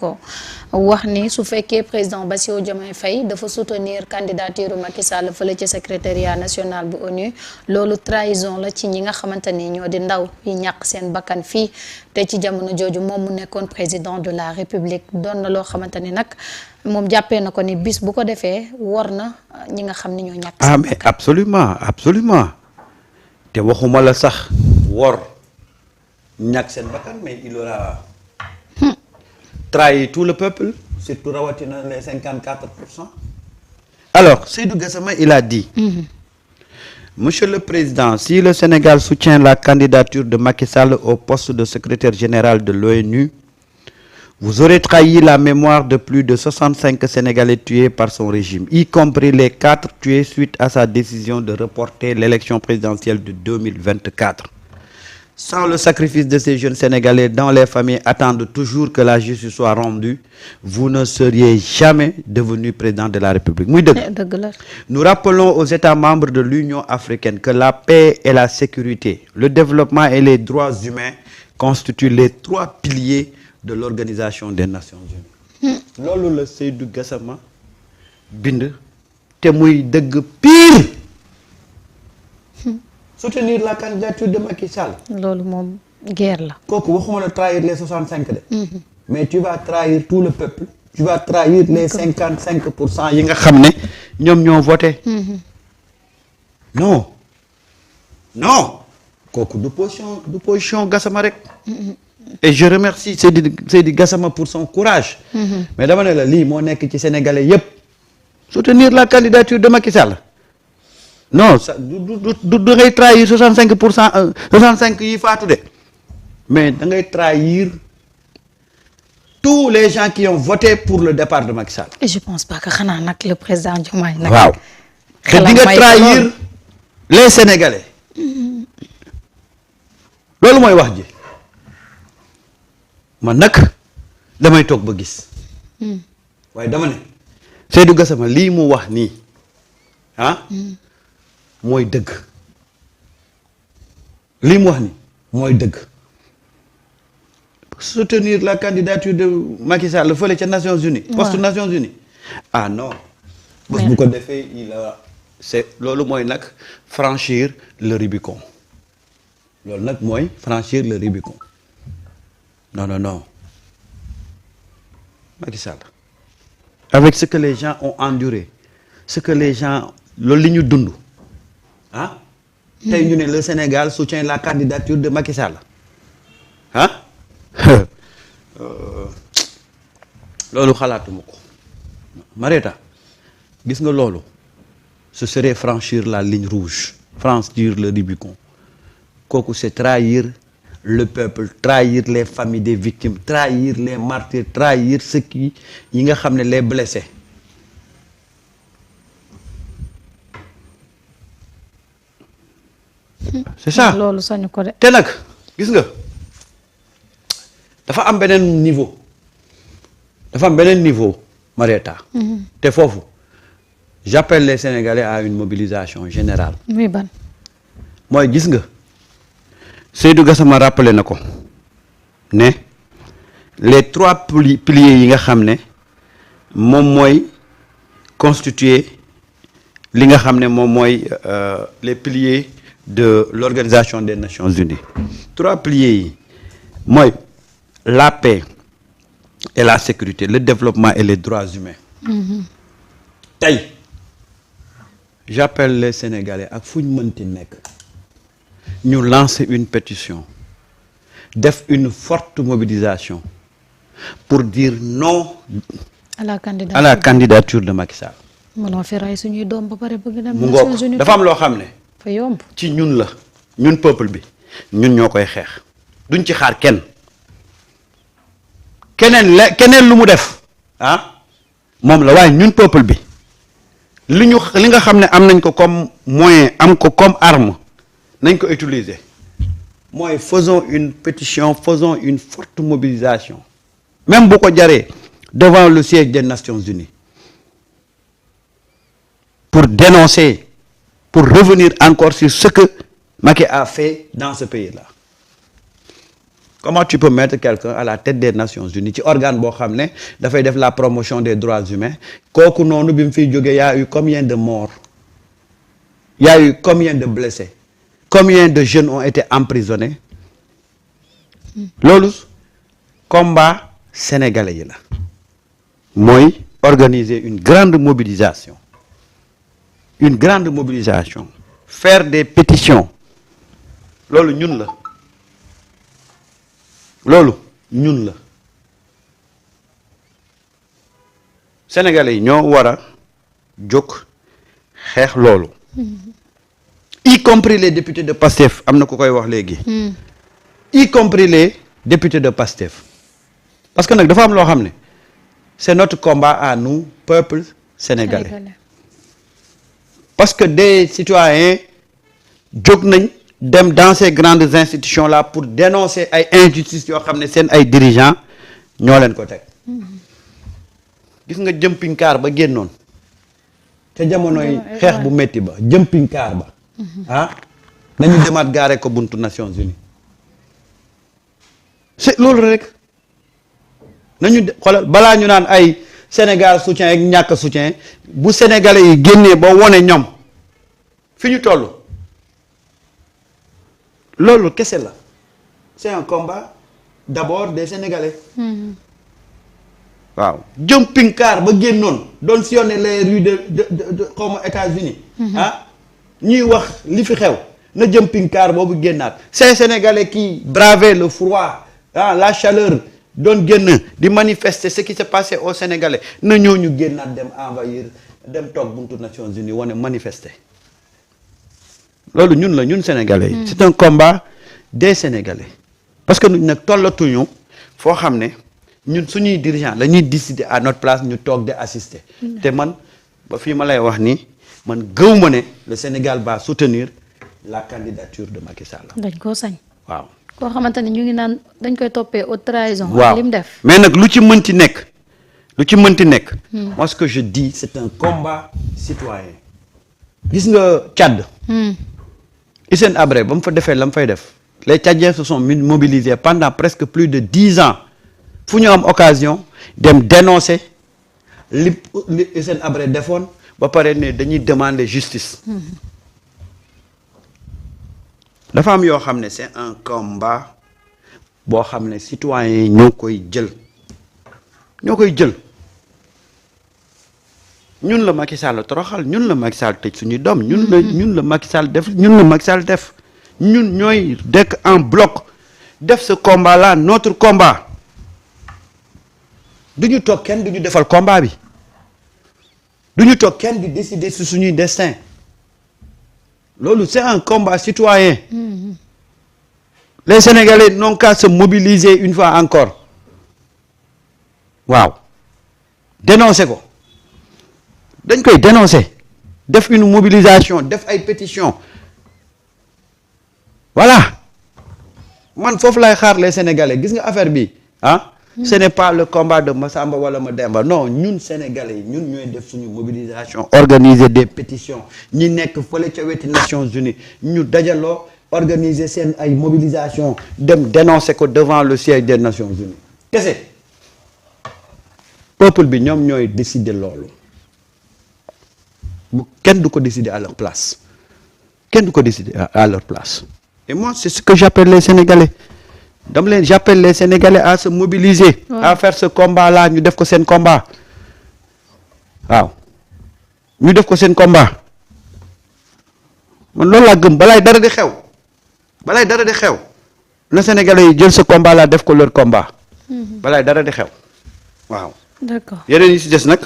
ko wax ni su fekkee président Bassirou Diomaye Faye dafa soutenir candidature Macky Sall fële ci secrétariat national bu ONU loolu trahison la ci ñi nga xamante ni ñoo di ndaw yi ñàkk seen bakkan fii te ci jamono jooju moom mu nekkoon président de la République doon na loo xamante ni nag moom jàppee na ko ni bis bu ko defee war na ñi nga xam ni ñoo ñàkk seen bakkan. mais absolument te waxuma la sax wor ñàkk seen bakkan mais il aura trahi tout le peuple, surtout rawatina les 54%. Alors, Seydou Gassama, il a dit, Monsieur le Président, si le Sénégal soutient la candidature de Macky Sall au poste de secrétaire général de l'ONU, vous aurez trahi la mémoire de plus de 65 Sénégalais tués par son régime, y compris les 4 tués suite à sa décision de reporter l'élection présidentielle de 2024. Sans le sacrifice de ces jeunes Sénégalais dont les familles attendent toujours que la justice soit rendue, vous ne seriez jamais devenu président de la République. Muy dëgg. Nous rappelons aux États membres de l'Union africaine que la paix et la sécurité, le développement et les droits humains constituent les 3 piliers de l'Organisation des Nations Unies. Loolu la Seydou Gassama bind te muy dëgg pire. Soutenir la candidature de Macky Sall. loolu moom guerre la. kooku waxuma la trahir les 65 de. mais tu vas trahir tout le peuple. tu vas trahir les 55% yi nga xam ne ñoom ñoo voté. non kooku du position Gassama rek. et je remercie Seydi Gassama pour son courage. mais dama ne la lii moo nekk ci sénégalais yépp soutenir la candidature de Macky Sall. non ça du ngay trahir 65%, 65 yi faatu de mais da ngay trahir tous les gens qui ont voté pour le départ de Macky Sall. et je pense pas que xanaa nag le président Diomaye nag. waaw te di nga trahir les Sénégalais. loolu mooy wax ji man nag damay toog ba gis. waaye dama ne Seydou Gassama lii mu wax nii mooy dëgg lii mu wax ni mooy dëgg soutenir la candidature de Macky Sall fële ca Nations Unies. poste Nations Unies. Non. bés bu ko defee loolu mooy nag franchir le Rubicon. loolu nag mooy franchir le Rubicon. non Macky Sall avec ce que les gens ont enduré ce que les gens loolu li ñu dund. tey ñu ne le Sénégal soutient la candidature de Macky Sall loolu xalaatuma ko Mareta gis nga loolu ce serait franchir la ligne rouge franchir le Rubicon kooku c'est trahir le peuple trahir les familles des victimes trahir les martyrs trahir ceux qui yi nga xam ne les blessés. c'est ça loolu sañu ko de. te nag gis nga dafa am beneen niveau Marieta. te foofu j'appelle les Sénégalais à une mobilisation générale. muy ban. mooy gis nga Seydou Gassama rappelé na ko ne les 3 piliers yi nga xam ne moom mooy constituer li nga xam ne moom mooy les piliers de l'Organisation des Nations Unies. 3 piliers yi mooy la paix et la sécurité le développement et les droits humains. tey j'appelle les Sénégalais ak fu ñu mënti nekk ñu lancer une pétition def une forte mobilisation pour dire non à la candidature de Macky Sall. mënoo fi rey suñuy doom ba pare bëgg dem. mu ngoog dafa am loo xam ne. fa yomb ci ñun la ñun peuple bi ñun ñoo koy xeex duñ ci xaar keneen lu mu def moom la waaye ñun peuple bi li nga xam ne am nañ ko comme moyen am ko comme arme nañ ko utiliser mooy faisons une pétition faisons une forte mobilisation même bu ko jaree devant le siège des Nations Unies pour dénoncer pour revenir encore sur ce que Macky a fait dans ce pays-là comment tu peux mettre quelqu'un à la tête des Nations Unies ci organe boo xam ne dafay def la promotion des droits humains kooku noonu bi mu fiy jógee y a eu combien de morts y a eu combien de blessés combien de jeunes ont été emprisonnés loolu combat sénégalais yi la mooy organiser une grande mobilisation faire des pétitions loolu ñun la sénégalais yi ñoo war a jóg xeex loolu y compris les députés de PASTEF am na ku koy wax léegi y compris les députés de PASTEF parce que nag dafa am loo xam ne c'est notre combat à nous peuple sénégalais parce que des citoyens jóg nañ dem dans ces grandes institutions là pour dénoncer ay injustices yoo xam ne seen ay dirigeants ñoo leen ko teg gis nga jumping car ba génnoon ca jamonoy xeex bu metti ba jumping car ba nañu demaat gaare ko buntu Nations Unies c'est loolu rek nañu xoolal balaa ñu naan ay Sénégal soutien ak ñàkk soutien bu sénégalais yi génnee ba wone ñoom fi ñu toll loolu kese la c'est un combat d'abord des sénégalais waaw jumping car ba génnoon doon sillonner les rues de xawma États-Unis ñuy wax li fi xew na jumping car boobu génnaat ces sénégalais qui bravaient le froid la chaleur doon génn di manifester ce qui s'est passé au Sénégalais na ñooñu génnaat dem envahir dem toog buntu Nations Unies wane manifester loolu ñun la ñun Sénégalais yi c'est un combat des Sénégalais parce que ñun nag tollatuñu foo xam ne ñun suñuy dirigeant la ñuy décider à notre place ñu toog de assister te man ba fii ma lay wax ni man gëw ma ne le Sénégal va soutenir la candidature de Macky Sall. dañ koo sañ. waaw. koo xamante ne ñu ngi naan dañ koy toppee haute trahison. waaw lim def. mais nag lu ci mënti nekk. moi ce que je dis c'est un combat citoyen. gis nga Tchad. Hissène Habré ba mu fa defee la mu fay def. les Tchadiens se sont mobilisés pendant presque plus de 10 ans fu ñu am occasion dem dénoncer li Hissène Habré defoon ba pare ne dañuy demander justice. dafa am yoo xam ne c'est un combat boo xam ne citoyens yi ñoo koy jël ñun la Macky Sall toroxal ñun la Macky Sall tëj suñuy doom ñun la Macky Sall def ñun ñooy dekk en bloc def ce combat là notre combat duñu toog kenn duñu defal combat bi duñu toog kenn di décider sur suñuy destin loolu c'est un combat citoyen. Les Sénégalais n'ont qu'à se mobiliser une fois encore waaw dénoncer ko dañ koy dénoncer def une mobilisation def ay pétition voilà man foofu lay xaar les Sénégalais gis nga affaire bi ce n'est pas le combat de Massamba wala Mademba non ñun Sénégalais yi ñun ñooy def suñu mobilisation organiser des pétitions ñi nekk fële ca weti Nations Unies ñu dajaloo organiser seen ay mobilisation dem dénoncer ko devant le siège des Nations Unies kese peuple bi ñoom ñooy décider loolu kenn du ko décider à leur place et moi c'est ce que j'appelle les Sénégalais j'appelle les Sénégalais à se mobiliser. À faire ce combat là ñu def ko seen combat waaw ñu def ko seen combat man loolu laa gëm balaay dara di xew na Sénégalais yi jël ce combat là def ko leur combat balaay dara di xew waaw. D'accord. yeneen yi ci des nag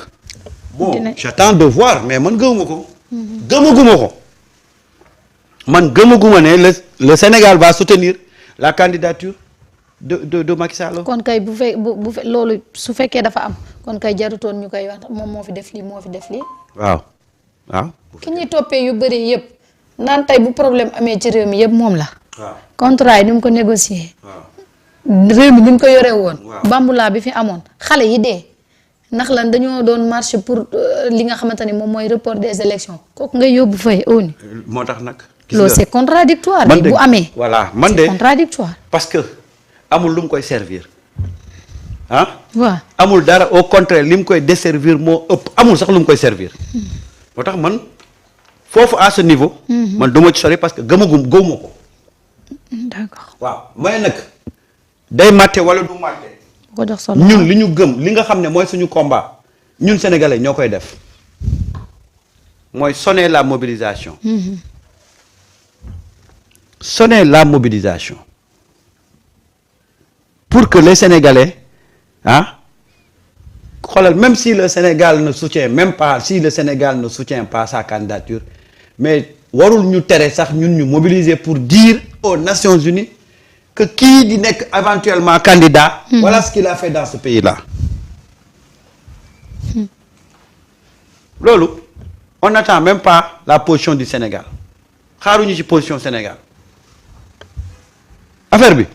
bon j'attends de voir mais man gëmuma ko. man gëmaguma ne le Sénégal va soutenir la candidature de Macky Sall. kon kay bu loolu su fekkee dafa am kon kay jarutoon ñu koy wax moom moo fi def lii. waaw. ki ñuy toppee yu bëri yëpp naan tey bu problème amee ci réew mi yëpp moom la. waaw contrat yi ni mu ko négocier. waaw réew mi ni mu ko yoree woon. waaw bambulaa bi fi amoon xale yi dee ndax lan dañoo doon marché pour li nga xamante ni moom mooy report des élections kooku ngay yóbbu fay ONU. moo tax nag. loolu c'est contradictoire. bu amee voilà man de c'est contradictoire parce que amul lu mu koy servir ah. waaw amul dara au contraire li mu koy desservir moo ëpp amul sax lu mu koy servir. moo tax man foofu à ce niveau. man du ma ci sori parce que gëmagum gëwuma ko. d'accord waaw may nag day màtte wala du màtte. ko jox solo ñun li ñu gëm li nga xam ne mooy suñu combat ñun sénégalais ñoo koy def mooy sonner la mobilisation. Sonner la mobilisation pour que les sénégalais ah xoolal même si le Sénégal ne soutient même pas si le Sénégal ne soutient pas sa candidature mais warul ñu tere sax ñun ñu mobiliser pour dire aux Nations Unies que kii di nekk éventuellement candidat. Voilà ce qu'il a fait dans ce pays-là. Loolu on n'attend même pas la position du Sénégal xaaruñu ci position Sénégal affaire bi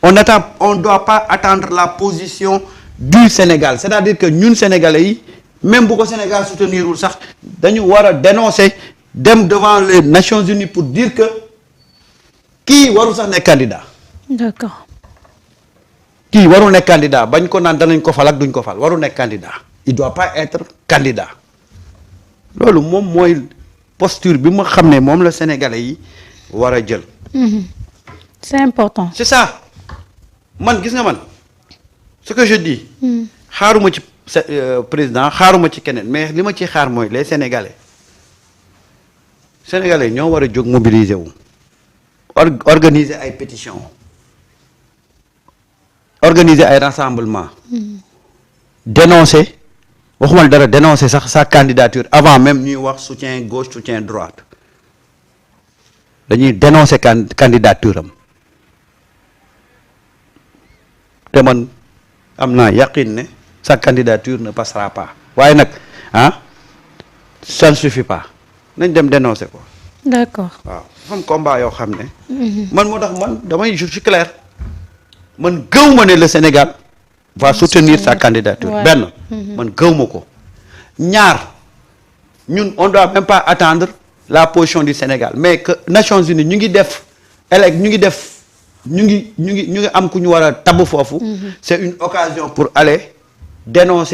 on doit pas attendre la position du Sénégal c'est-à-dire que ñun sénégalais yi même bu ko Sénégal soutenirul sax dañu war a dénoncer dem devant les Nations Unies pour dire que kii warul sax nekk candidat. d'accord. kii warul nekk candidat bañ ko naan danañ ko fal ak duñ ko fal warul nekk candidat il doit pas être candidat loolu moom mooy posture bi ma xam ne moom la sénégalais yi war a jël. c'est important. c'est ça man gis nga man ce que je dis. xaaruma ci président xaaruma ci keneen mais li ma ci xaar mooy les sénégalais ñoo war a jóg mobiliser wu. organiser ay pétitions organiser ay rassemblements. dénoncer waxuma dara dénoncer sax sa candidature avant même ñuy wax soutien gauche soutien droite dañuy dénoncer candidature am te man am naa yaqin ne sa candidature ne passera pas waaye nag ah ça ne suffit pas nañ dem dénoncer ko. d'accord. waaw xam combat yoo xam ne. man moo tax man damay je suis clair man gëw ma ne le Sénégal va soutenir sa candidature. benn man gëw ma ko. ñaar ñun on doit même pas attendre la position du Sénégal mais que Nations Unies ñu ngi def ñu ngi am ku ñu war a tabb foofu. c'est une occasion pour aller dénoncer.